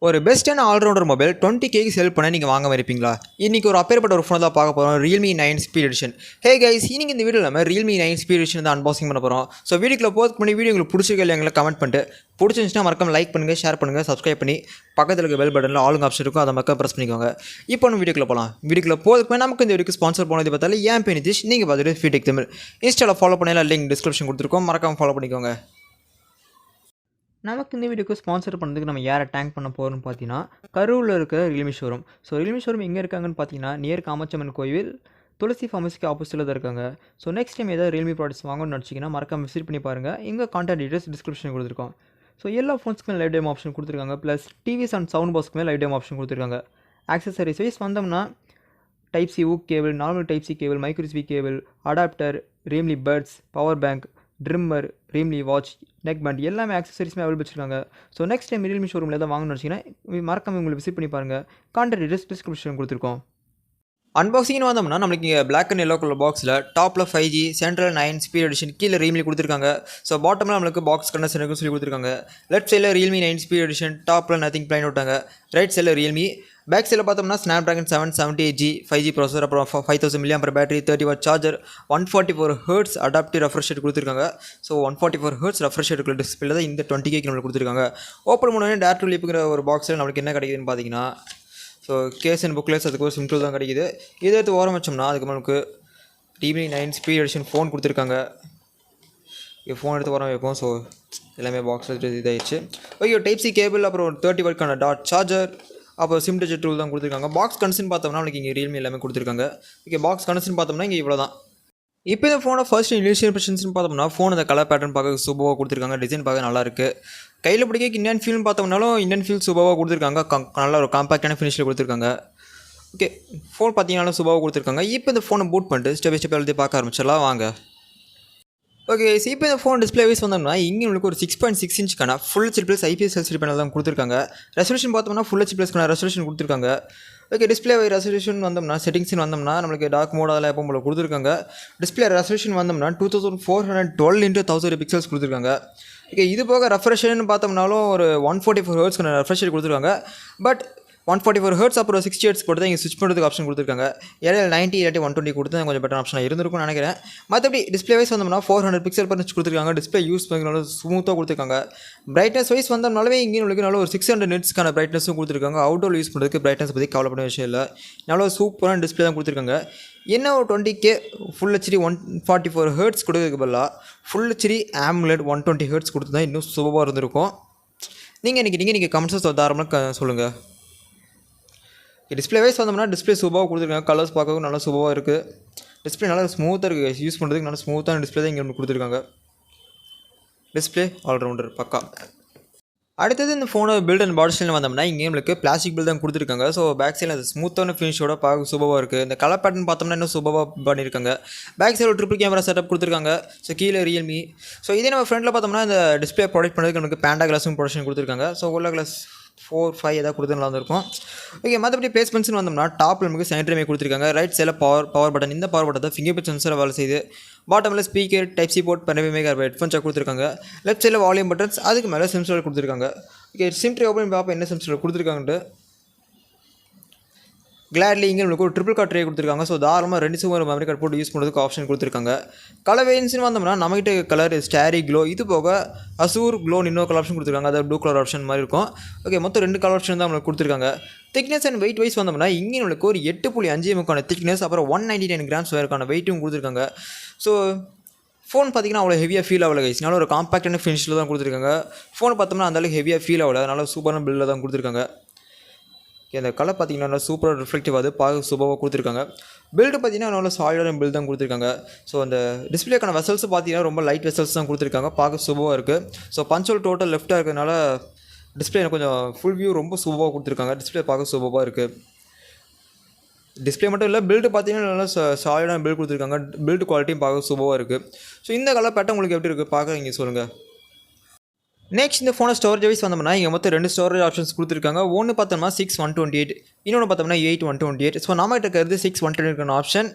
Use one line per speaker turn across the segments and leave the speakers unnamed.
ஒரு பெஸ்ட்டான allrounder mobile 20K செல் பண்ண நீங்கள் வாங்க இருப்பீங்களா? இன்றைக்கி ஒரு அப்பேற்பட்ட ஒரு ஃபோனை தான் பார்க்க போகிறோம். Realme 9 Speed Edtion. Hey guys, இன்னைக்கு இந்த வீடியோவில் நம்ம Realme 9 Speed Edtion தான் அன்பாக்சிங் பண்ண போகிறோம். ஸோ வீடியோக்குள்ள போகிறதுக்கு முன்னாடி வீடியோ உங்களுக்கு பிடிச்சிருக்க எங்களை கமெண்ட் பண்ணிட்டு, பிடிச்சிருந்துச்சுன்னா மறக்காம லைக் பண்ணுங்கள், ஷேர் பண்ணுங்கள், சப்ஸ்கிரைப் பண்ணி பக்கத்தில் இருக்க பெல் பட்டனில் ஆளுங்க ஆப்ஷன் இருக்கும், அதை மக்கள் ப்ரெஸ் பண்ணிக்கோங்க. இப்போ நம்ம வீடியோக்குள்ள போகலாம். வீடியோக்குள்ள போகிறதுக்கு முன்னாடி நமக்கு இந்த வீடியோக்கு ஸ்பான்சர் போனது பார்த்தாலும் ஏன் பேர் நிதிஷ். நீங்கள் பார்த்துட்டு Fewtech Tamil இன்ஸ்டாவில் ஃபாலோ பண்ணலாம், லிங்க் டிஸ்கிரிப்ஷன் கொடுத்துருக்கோம், மறக்காம ஃபாலோ பண்ணிக்கோங்க. நமக்கு இந்த வீடியோக்கு ஸ்பான்சர் பண்ணுறதுக்கு நம்ம யாரை டேங்க் பண்ண போகிறோம்னு பார்த்தீங்கன்னா, கரூரில் இருக்க Realme showroom. So Realme showroom எங்கே இருக்காங்கன்னு பார்த்தீங்கன்னா, நியர் காமாட்சியம்மன் கோவில் துளசி ஃபார்மசிக்கு ஆப்போசிட்டில் தான் இருக்காங்க. ஸோ நெக்ஸ்ட் டைம் ஏதாவது ரியல்மி ப்ராடக்ட்ஸ் வாங்கணும்னு நினச்சிங்கன்னா மறக்காம விசிட் பண்ணி பாருங்கள். எங்கள் கான்டாக்ட் டீட்டெயில்ஸ் டிஸ்கிரிப்ஷன் கொடுத்துருக்கோம். ஸோ எல்லா ஃபோன்ஸ்க்குமே லைவ் டேம் ஆப்ஷன் கொடுத்துருக்காங்க. ப்ளஸ் டிவிஸ் அண்ட் சவுண்ட் பாக்ஸ்க்குமே லைவ் டேம் ஆப்ஷன் கொடுத்துருக்காங்க. ஆக்சசரிஸ் வைஸ் வந்தோம்னா டைப் சி ஊக் cable, normal type C cable, micro USB cable, adapter, Realme buds, power bank, trimmer, Realme watch, neck band எல்லாமே ஆக்சசரிஸுமே available வச்சுருக்காங்க. So next time Realme ஷோரூமில் தான் வாங்கணும்னு வச்சிங்கன்னா மறக்காம உங்களுக்கு விசிட் பண்ணி பாருங்கள். கான்டாக்ட் டீட்டெயில்ஸ் டிஸ்கிரிப்ஷன் கொடுத்துருக்கோம். அன்பாக்சிங்னு வந்தோம்னா நம்மளுக்கு இங்கே பிளாக் அண்ட் எல்லோ கலர் பாக்ஸில் டாப்பில் 5G, சென்ட்ரல் 9 Speed Edtion, கீழே Realme கொடுத்துருக்காங்க. ஸோ பாட்டமில் நம்மளுக்கு பாக்ஸ் கண்டென்சர் இருக்குன்னு சொல்லி கொடுத்துருக்காங்க. லெஃப்ட் சைடில் Realme 9 Speed Edtion, டாப்பில் நத்திங் பிளைன் விட்டாங்க. ரைட் சைடில் Realme. பேக் சைடில் பார்த்தோம்னா Snapdragon 778G 5G ப்ராசஸர், அப்புறம் 5000 mAh battery, 30W charger, 144 Hz adaptive refresh rate கொடுத்துருக்காங்க. So 144 Hz refresh rate display தான் இந்த 20K நம்மளுக்கு கொடுத்துருக்காங்க. ஓப்பன் பண்ணோடனே டேர் டு லீப்புங்கிற ஒரு பாக்ஸில் நம்மளுக்கு என்ன கிடைக்குதுன்னு பார்த்தீங்கன்னா, ஸோ கேஸ் அண்ட் புக்லெஸ் அதுக்கு ஒரு சிம்பிள் தான் கிடைக்குது. இதை எடுத்து ஓரம் வச்சோம்னா அதுக்கு நமக்கு Realme 9 Speed Edtion ஃபோன் கொடுத்துருக்காங்க. ஃபோன் எடுத்து ஓரம் வைப்போம். ஸோ எல்லாமே பாக்ஸில் இதாகிடுச்சு. ஓகே, டைப் சி கேபிள், அப்புறம் ஒரு 30 வாட்க்கான டாட் சார்ஜர், அப்புறம் சிம் டிஜிட் டூல் தான் கொடுத்துருக்காங்க. பாக்ஸ் கன்சன் பார்த்தோம்னா நம்மளுக்கு இங்கே Realme எல்லாமே கொடுத்துருக்காங்க. ஓகே, பாக்ஸ் கன்சன் பார்த்தோம்னா இங்கே இவ்வளோ தான். இப்போ இந்த ஃபோனை ஃபர்ஸ்ட் இனிஷியல் இம்ப்ரெஷன்ஸ்னு பார்த்தோம்னா, ஃபோன் அந்த கலர் பேட்டர்ன் பார்க்க சூப்பராக கொடுத்துருக்காங்க. டிசைன் பார்க்க நல்லாயிருக்கு. கையில் பிடிக்க இந்தியன் ஃபீல்னு பார்த்தோம்னாலும் இந்தியன் ஃபீல் சூப்பராக கொடுத்துருக்காங்க. நல்ல ஒரு காம்பேக்டான ஃபினிஷில் கொடுத்துருக்காங்க. ஓகே, ஃபோன் பார்த்தீங்கன்னாலும் சூப்பராக கொடுத்துருக்காங்க. இப்போ இந்த ஃபோனை பூட் பண்ணிட்டு ஸ்டெப் பை ஸ்டெப் எழுதி பார்க்க ஆரம்பிச்சிடலாம் வாங்க. ஓகே, இப்போ இந்த ஃபோன் டிஸ்பிளே வைஸ் வந்தோம்னா இங்கே உங்களுக்கு ஒரு 6.6 இன்ச்சுக்கான full HD plus IPS LCD panel தான் கொடுத்துருக்காங்க. ரெசல்யூஷன் பார்த்தோம்னா ஃபுல் ஹெச்டி ப்ளஸ்க்கான ரெசல்யூஷன் கொடுத்துருக்காங்க. ஓகே, டிஸ்பிளே ரெசல்யூஷன் வந்தோம்னா செட்டிங்ஸ்னு வந்தோம்னா நம்மளுக்கு டார்க் மோட் அதெல்லாம் எப்போ போல கொடுத்துருக்காங்க. டிஸ்பிளே ரெசல்யூஷன் வந்தோம்னா 2412x1000 பிக்சல்ஸ் கொடுத்துருக்காங்க. ஓகே, இது போக ரெஃப்ரெஷ்னு பார்த்தோம்னாலும் ஒரு 144 Hz ரெஃப்ரெஷ் கொடுத்துருக்காங்க. பட் 144 Hz அப்புறம் 60 Hz போட்டு தான் இங்கே ஸ்விட்ச் பண்ணுறதுக்கு ஆப்ஷன் கொடுத்துருக்காங்க. இடையில 90 இல்லாட்டி 120 கொடுத்து கொஞ்சம் பெட்டர் ஆப்ஷனாக இருந்திருக்கும்னு நினைக்கிறேன். மற்றபடி டிஸ்பிளே வைஸ் வந்தோம்னா 400 பிக்சல் பர்ச் கொடுத்துருக்காங்க. டிஸ்பிளே யூஸ் பண்ணினாலும் ஸ்மூத்தாக கொடுத்துருக்காங்க. பிரைட்னஸ் வைஸ் வந்தோம்னாலே இங்கே உங்களுக்கு நல்ல ஒரு 600 nitsக்கான பிரைட்னஸும் கொடுத்துருக்காங்க. அவுட்டோர் யூஸ் பண்ணுறதுக்கு பிரைட்னஸ் பற்றி கவலைப்பட விஷயம் இல்லை. நல்ல சூப்பரான டிஸ்பிளே தான் கொடுத்துருக்காங்க. என்ன ஒரு 20K ஃபுல் ஹெச்டி 144 Hz கொடுக்கறதுக்கு பதிலாக ஃபுல் ஹெச்டி AMOLED 120 Hz கொடுத்து தான் இன்னும் சூப்பராக இருந்திருக்கும். நீங்கள் கமெண்ட்ஸை தாராளமாக சொல்லுங்கள். டிஸ்பிளே வைஸ் வந்தோம்னா டிஸ்பிளே சூப்பராக கொடுத்துருக்காங்க. கலர்ஸ் பார்க்கவும் நல்லா சூப்பராக இருக்குது. டிஸ்பிளே நல்லா ஸ்மூத்தாக இருக்குது. யூஸ் பண்ணுறதுக்கு நல்லா ஸ்மூத்தான டிஸ்பிளே தான் இங்கே கொடுத்துருக்காங்க. டிஸ்பிளே ஆல்ரவுண்டர் பக்கா. அடுத்தது இந்த ஃபோனோட பில்ட் அண்ட் பாடி ஸ்டைல் வந்தோம்னா இங்கே நம்மளுக்கு பிளாஸ்டிக் பில்ட் தான் கொடுத்துருக்காங்க. ஸோ பேக் சைடில் அது ஸ்மூத்தான ஃபினிஷோட பார்க்க சூப்பராக இருக்குது. இந்த கலர் பேட்டர்ன் பார்த்தோம்னா இன்னும் சூப்பராக பண்ணியிருக்காங்க. பேக் சைடில் ட்ரிபிள் கேமரா செட்டப் கொடுத்துருக்காங்க. ஸோ கீழே Realme. ஸோ இதே நம்ம ஃப்ரண்டில் பார்த்தோம்னா இந்த டிஸ்பிளே ப்ரொடக்ட் பண்ணுறதுக்கு நமக்கு பேண்டா கிளாஸும் ப்ரொடக்ஷன் கொடுத்துருக்காங்க. ஸோ உள்ள கிளாஸ் 4, 5 ஏதாவது கொடுத்து நல்லா இருந்திருக்கும். ஓகே, மற்றபடி பிளேஸ்மெண்ட்ஸ்னு வந்தோம்னா டாப்பில் நமக்கு சென்டருமே கொடுத்துருக்காங்க. ரைட் சைடில் பவர் பட்டன். இந்த பவர் பட்டன் தான் ஃபிங்கர் பிரிண்ட் சென்சராக வேலை செய்யுது. பாட்டமில் speaker, type C port, 12 mega headphone jack கொடுத்துருக்காங்க. லெஃப்ட் சைடில் வால்யூம் பட்டன்ஸ், அதுக்கு மேலே சிம் ஸ்லாட் கொடுத்துருக்காங்க. ஓகே, சிம் ட்ரே ஓப்பன் பார்ப்போம் என்ன சிம் ஸ்லாட் கொடுத்துருக்காங்கன்ட்டு. கிளாட்லி இங்கே உங்களுக்கு ஒரு ட்ரிபிள் கார்ட் ட்ரே கொடுத்துருக்காங்க. ஸோ தாராளமாக 2 சிம் மெமரி கார்டு போட்டு யூஸ் பண்ணுறதுக்கு ஆப்ஷன் கொடுத்துருக்காங்க. கலர் வேரியன்ஸ்னு வந்தோம்னா நம்மகிட்ட கலர் ஸ்டாரி க்ளோ, இது போக அசூர் க்ளோ இன்னொரு கலர் ஆப்ஷன் கொடுத்துருக்காங்க. அதாவது ப்ளூ கலர் ஆப்ஷன் மாதிரி இருக்கும். ஓகே, மொத்தம் 2 கலர் ஆப்ஷன் தான் நம்மளுக்கு கொடுத்துருக்காங்க. திக்னஸ் அண்ட் வெயிட் வைஸ் வந்தோம்னா இங்கே நம்மளுக்கு ஒரு 8.5 mm திக்னஸ், அப்புறம் 199 grams வேறுக்கான வெயிட்டும் கொடுத்துருக்காங்க. ஸோ ஃபோன் பார்த்திங்கன்னா அவ்வளோ ஹெவியாக ஃபீல் ஆகலை கைஸ். நல்ல ஒரு காம்பேக்டான ஃபினிஷில் தான் கொடுத்துருக்காங்க. ஃபோன் பார்த்தோம்னா அந்தளவுக்கு ஹெவியாக ஃபீல் ஆகலை. அதனால சூப்பரான பில்லில் தான் கொடுத்துருக்காங்க. இந்த கலர் பார்த்திங்கன்னா நல்லா சூப்பராக ரிஃப்ளெக்டிவ் ஆகுது. பார்க்க சூப்பராக கொடுத்துருக்காங்க. பில்டு பார்த்திங்கன்னா நல்ல சாலிடான பில்டு தான் கொடுத்துருக்காங்க. ஸோ அந்த டிஸ்பிளேக்கான வெசல்ஸ் பார்த்திங்கன்னா ரொம்ப லைட் வெசல்ஸ் தான் கொடுத்துருக்காங்க. பார்க்க சூப்பராக இருக்குது. ஸோ பஞ்சோல் டோட்டல் லெஃப்ட்டாக இருக்கிறதுனால டிஸ்பிளே கொஞ்சம் ஃபுல் வியூ ரொம்ப சூப்பராக கொடுத்துருக்காங்க. டிஸ்பிளே பார்க்க சூப்பராக இருக்குது. டிஸ்பிளே மட்டும் இல்லை, பில்டு பார்த்தீங்கன்னா நல்லா சாலிடான பில்டு கொடுத்துருக்காங்க. பில்டு குவாலிட்டியும் பார்க்க சூப்பராக இருக்குது. ஸோ இந்த கலர் பேட்டர்ன் உங்களுக்கு எப்படி இருக்குது பார்க்க நீங்கள் சொல்லுங்கள். நெக்ஸ்ட் இந்த ஃபோனை ஸ்டோரேஜ் வைஸ் வந்தோம்னா இங்கே மொத்தம் 2 ஸ்டோரேஜ் ஆப்ஷன்ஸ் கொடுத்துருக்காங்க. ஒன்று பார்த்தோம்னா 6/128, இன்னொன்று பார்த்தோம்னா 8/128. ஸோ நம்ம கிட்ட இருக்கிறது 6/128 ஆப்ஷன்.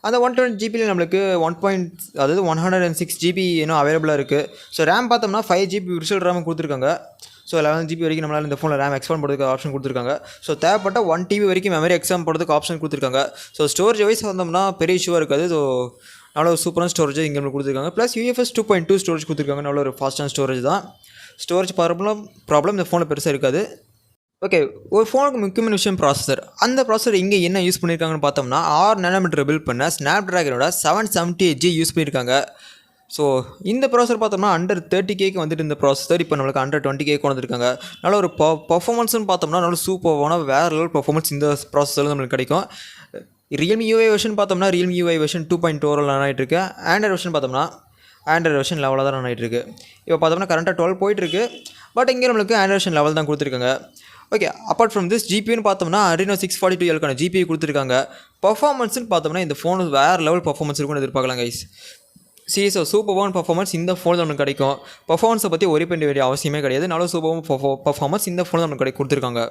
அந்த 120 GB நம்மளுக்கு 106 GB இன்னும் அவைலபிளாக இருக்குது. ஸோ ரேம் பார்த்தோம்னா 5 GB விர்ச்சுவல் ரேம் கொடுத்துருக்காங்க. ஸோ 11 GB வரைக்கும் நம்மளால் இந்த ஃபோனில் ரேம் எக்ஸ்பாண்ட் பண்ணுறதுக்கு ஆப்ஷன் கொடுத்துருக்காங்க. ஸோ தேவைப்பட்ட 1 TB வரைக்கும் மெமரி எக்ஸ்பாண்ட் பண்ணுறதுக்கு ஆப்ஷன் கொடுத்துருக்காங்க. ஸோ ஸ்டோரேஜ் வைஸ் வந்தோம்னா பெரிய இஷ்யூவாக இருக்காது. ஸோ நல்ல ஒரு சூப்பரான ஸ்டோரேஜ் இங்கே கொடுத்துருக்காங்க. ப்ளஸ் UFS 2.2 ஸ்டோரேஜ் கொடுத்துருக்காங்க. நல்ல ஒரு ஃபாஸ்ட்டான ஸ்டோரேஜ் தான். ஸ்டோரேஜ் ப்ராப்ளம் இந்த ஃபோனில் பெருசாக இருக்காது. ஓகே, ஒரு ஃபோனுக்கு முக்கியமான விஷயம் ப்ராசஸர். அந்த ப்ராசஸர் இங்கே என்ன யூஸ் பண்ணியிருக்காங்கன்னு பார்த்தோம்னா 6 nm பில்ட் பண்ண ஸ்னாப்ட்ராகனோட 778G யூஸ் பண்ணியிருக்காங்க. ஸோ இந்த ப்ராசஸர் பார்த்தோம்னா அண்டர் 30K வந்துட்டு இந்த ப்ராசஸர் இப்போ நம்மளுக்கு அண்டர் 20K வந்துருக்காங்க. நல்ல ஒரு பர்ஃபார்மன்ஸ்னு பார்த்தோம்னா நல்ல சூப்பரான வேறு லெவல் பர்ஃபார்மன்ஸ் இந்த ப்ராசஸரில் நம்மளுக்கு கிடைக்கும். Realme UI வெர்ஷன் பார்த்தோம்னா Realme UI வெர்ஷன் 2.2 ரன் ஆகிட்டு இருக்கு. ஆண்ட்ராய்டு வெர்ஷன் பார்த்தோம்னா ஆண்ட்ராய்டு வெர்ஷன் லெவலில் தான் ரன் ஆகிட்டு இருக்கு. இப்போ பார்த்தோம்னா கரண்ட்டாக 12 போயிட்டுருக்கு. பட் இங்கே நம்மளுக்கு ஆண்ட்ராய்டு வெர்ஷன் லெவல் தான் கொடுத்துருக்காங்க. ஓகே, அப்பார்ட் ஃப்ரம் திஸ் ஜிபியூன்னு பார்த்தோம்னா Adreno 642Lக்கான ஜிபியூ கொடுத்துருக்காங்க. பர்ஃபார்மன்ஸ்னு பார்த்தோம்னா இந்த ஃபோன் வேறு லெவல் பர்ஃபார்மன்ஸ் இருக்குன்னு எதிர்பார்க்கலாம் கைஸ். சீரியஸாக சூப்பரான பர்ஃபார்மன்ஸ் இந்த ஃபோனில் நமக்கு கிடைக்கும். பர்ஃபார்மன்ஸை பற்றி ஒரே பண்ண வேண்டிய அவசியமே கிடையாது. நல்ல சூப்பரான பர்ஃபார்மன்ஸ் இந்த ஃபோனில் நமக்கு கொடுத்துருக்காங்க.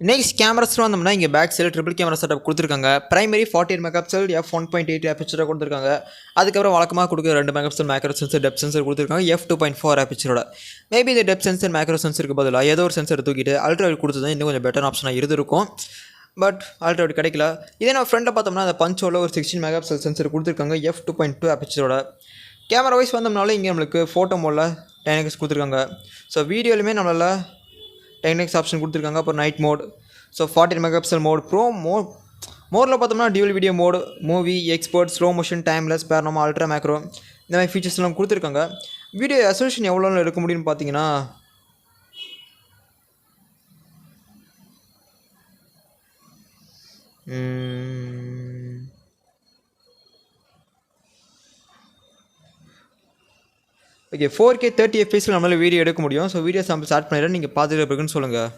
நெக்ஸ்ட் கேமராஸ்னு வந்தோம்னா இங்கே பேக் சைடில் ட்ரிபிள் கேமரா செட்டப் கொடுத்துருக்காங்க. பிரைமரி 48 மெகாபிக்சல் f1.8 ஆப்பிச்சராக கொடுத்துருக்காங்க. அதுக்கப்புறம் வழக்கமாக கொடுக்குற 2 megapixel macro sensor depth sensor கொடுத்துருக்காங்க f2.4 ஆப்பிச்சரோட. மேபி இந்த டெப்த் சென்சர் மேக்ரோ சென்சருக்கு பதிலாக ஏதோ ஒரு சென்சர் தூக்கிட்டு அல்ட்ராவைட் கொடுத்தது இன்னும் கொஞ்சம் பெட்டர் ஆப்ஷனாக இருந்திருக்கும். பட் அல்ட்ராவைட் கிடைக்கல. இதே நம்ம ஃப்ரெண்டில் பார்த்தோம்னா அந்த பஞ்சோவில் ஒரு 16 மெகாபிக்சல் சென்சர் கொடுத்துருக்காங்க f2.2 ஆப்பிச்சரோட. கேமரா வைஸ் வந்தோம்னால இங்கே நம்மளுக்கு ஃபோட்டோ மோடில் 10x கொடுத்துருக்காங்க. ஸோ வீடியோலையுமே நம்மளால் 10x ஆப்ஷன் கொடுத்துருக்காங்க. அப்புறம் night mode, so 40 megapixel mode, pro மோடில் பார்த்தோம்னா dual video mode, movie, export, slow motion, timelapse, panorama, ultra macro இந்த மாதிரி ஃபீச்சர்ஸ்லாம் கொடுத்துருக்காங்க. வீடியோ ரெசல்யூஷன் எவ்வளோ எடுக்க முடியும்னு பார்த்தீங்கன்னா ஓகே 4K 30 FPS நம்மளால் வீடியோ எடுக்க முடியும். ஸோ வீடியோ சாம்பிள் ஸ்டார்ட் பண்ணிடுறேன், நீங்கள் பார்த்துட்டு இருக்குன்னு சொல்லுங்கள்.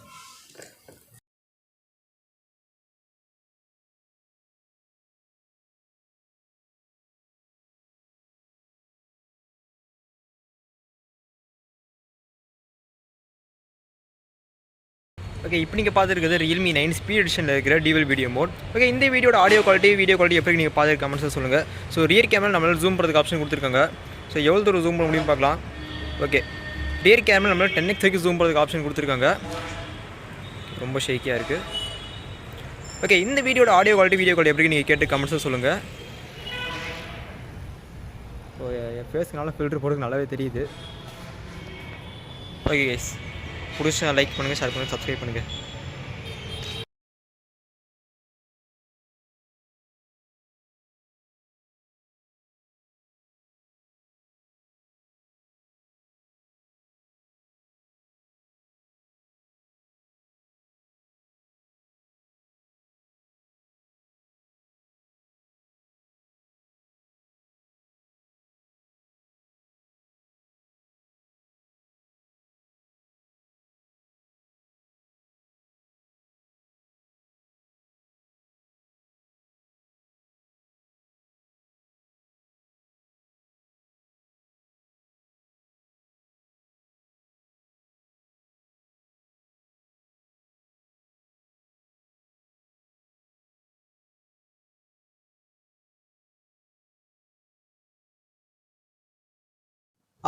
ஓகே, இப்போ நீங்கள் பார்த்துருக்குது Realme 9 Speed Edtionல இருக்கிற டியூவல் வீடியோ மோட். ஓகே, இந்த வீடியோட ஆடியோ குவாலிட்டி எப்படி நீங்கள் பார்த்து கமெண்ட்ஸில் சொல்லுங்கள். ஸோ ரியர் கேமரா நம்மளால் ஜூம் பண்ணுறதுக்கு ஆப்ஷன் கொடுத்துருக்காங்க. ஸோ எவ்வளோ தூரம் ஜூம் பண்ண முடியும் பார்க்கலாம். ஓகே, ரியர் கேமரா நம்மளால் 10x வரைக்கும் ஜூம் பண்ணுறதுக்கு ஆப்ஷன் கொடுத்துருக்காங்க. ரொம்ப ஷேக்கியாக இருக்குது. ஓகே, இந்த வீடியோட ஆடியோ குவாலிட்டி எப்படி நீங்கள் கேட்டு கமெண்ட்ஸில் சொல்லுங்கள். ஸோ என் ஃபேஸ்க்கு ஃபில்டர் போடுறதுக்கு நல்லாவே தெரியுது. ஓகே கைஸ், பிடிச்சா லைக் பண்ணுங்கள், ஷேர் பண்ணுங்கள், சப்ஸ்கிரைப் பண்ணுங்கள்.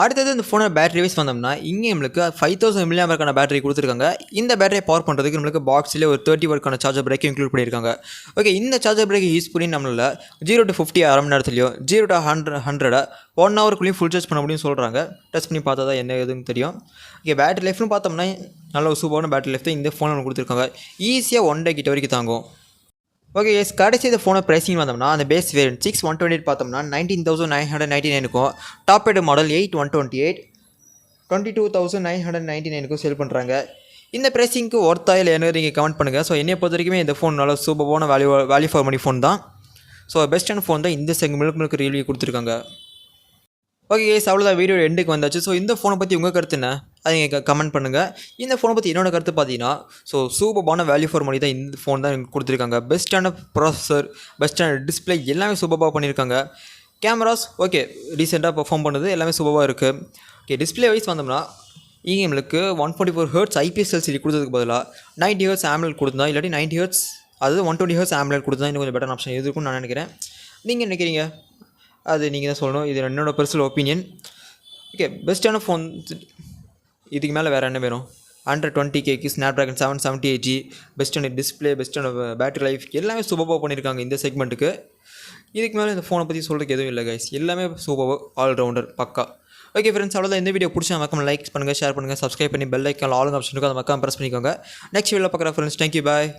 அடுத்தது இந்த ஃபோனோட பேட்டரி வைஸ் வந்தோம்னா இங்கே நம்மளுக்கு 5000 mAh பேட்டரி கொடுத்துருக்காங்க. இந்த பேட்டரியை பவர் பண்ணுறதுக்கு நம்மளுக்கு பாக்ஸில் ஒரு 30 வாட்க்கான சார்ஜர் பிரேக்கை இன்க்ளூட் பண்ணியிருக்காங்க. ஓகே, இந்த சார்ஜர் பிரேக்கை யூஸ் பண்ணி நம்மளால் 0 to 50 அரை மணி நேரத்துலையோ 0 to 100 1 ஹவருக்குள்ளேயும் ஃபுல் சார்ஜ் பண்ண முடியும்னு சொல்கிறாங்க. டெஸ்ட் பண்ணி பார்த்தா தான் என்ன எதுன்னு தெரியும். ஓகே, பேட்டரி லைஃப்னு பார்த்தோம்னா நல்ல ஒரு சூப்பரான பேட்டரி லைஃப் தான் இந்த ஃபோனில் கொடுத்துருக்காங்க. ஈஸியாக 1 day கிட்ட வரைக்கும் தாங்கும். ஓகே எஸ், கடைசி இந்த ஃபோனை ப்ரைஸிங் வந்தோம்னா அந்த பேஸ் வேரியன்ட் 6128 பார்த்தோம்னா 19,999க்கும், டாப் எட் மாடல் 8128 22,999க்கும் சேல் பண்ணுறாங்க. இந்த ப்ரைஸிங்க்கு ஒர்த்தா இல்லை என்ன நீங்கள் கமெண்ட் பண்ணுங்கள். ஸோ என்னை பொறுத்த வரைக்குமே இந்த ஃபோன் நல்லா சூப்பரான வேல்யூ ஃபார் மணி ஃபோன் தான். ஸோ பெஸ்ட்டான ஃபோன் தான் இந்த செக்மெண்ட்டுக்கு ரிவ்யூ கொடுத்துருக்காங்க. ஓகே கேஸ், அவ்வளோதான் வீடியோ எண்டுக்கு வந்தாச்சு. ஸோ இந்த ஃபோனை பற்றி உங்கள் கருத்து என்ன, அதை நீங்கள் கமெண்ட் பண்ணுங்கள். இந்த ஃபோனை பற்றி என்னோட கருத்து பார்த்தீங்கன்னா, ஸோ சூப்பரான வேல்யூ ஃபார் மணி தான் இந்த ஃபோன் தான் எனக்கு கொடுத்துருக்காங்க. பெஸ்ட்டான ப்ராசஸர், பெஸ்ட்டான டிஸ்பிளே எல்லாமே சூப்பராக பண்ணியிருக்காங்க. கேமராஸ் ஓகே ரீசெண்டாக பெர்ஃபார்ம் பண்ணுறது எல்லாமே சூப்பராக இருக்குது. ஓகே, டிஸ்பிளே வைஸ் வந்தோம்னா இங்கே நம்மளுக்கு 144 Hz IPS LCD கொடுத்ததுக்கு பதிலாக 90 Hz AMOLED கொடுத்தா, இல்லாட்டி 90 Hz அதாவது 120 Hz AMOLED கொடுத்தா இன்னும் கொஞ்சம் பெட்டர் ஆப்ஷன் இருக்குன்னு நான் நினைக்கிறேன். நீங்கள் நினைக்கிறீங்க அது நீங்கள் தான் சொல்லணும். இது என்னோடய பர்சனல் ஒப்பீனியன். ஓகே, பெஸ்ட்டான ஃபோன் இதுக்கு மேலே வேறு என்ன வேணும்? அண்டர் 20K ஸ்னாப்ட்ராகன் 778G, பெஸ்ட்டான டிஸ்பிளே, பெஸ்ட்டான பேட்டரி லைஃப் எல்லாமே சூப்பராக பண்ணியிருக்காங்க இந்த செக்மெண்ட்டுக்கு. இதுக்கு மேலே இந்த ஃபோனை பற்றி சொல்கிறதுக்கு எதுவும் இல்லை கைஸ். எல்லாமே சூப்பர் ஆல்ரவுண்டர் பக்கா. ஓகே ஃப்ரெண்ட்ஸ், அவ்வளோதான். இந்த வீடியோ பிடிச்சா மறக்காம லைக் பண்ணுங்கள், ஷேர் பண்ணுங்கள், சப்ஸ்கிரைப் பண்ணி பெல் ஐக்கான் ஆல் ஆப்ஷன் இருக்கும், அதை மறக்காம ப்ரெஸ் பண்ணிக்கோங்க. நெக்ஸ்ட் வீடியோவில் பார்க்குறேன் ஃப்ரெண்ட்ஸ். தேங்க்யூ, பாய்.